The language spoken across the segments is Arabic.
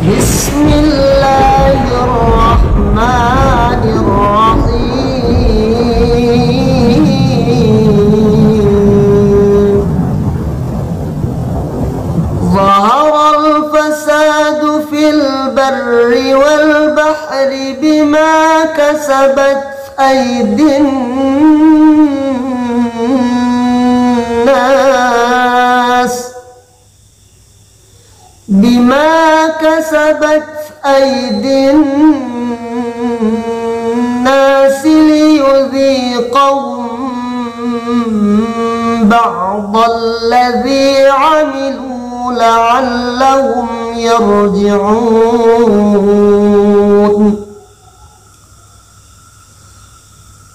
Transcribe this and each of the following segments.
بسم الله الرحمن الرحيم. ظهر الفساد في البر والبحر بما كسبت أيدي الناس ليذيقهم بعض الذي عملوا لعلهم يرجعون.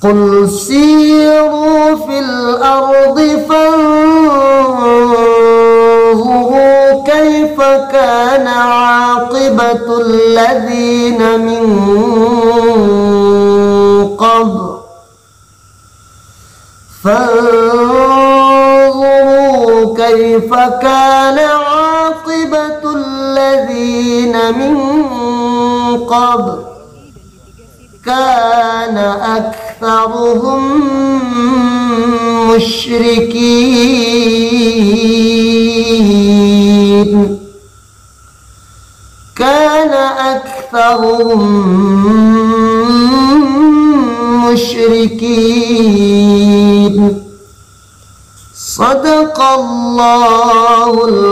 قل سيروا في الأرض فانظروا كيف كان عاقبة الذين من قبل كان أكثرهم مشركين. صدق الله العظيم.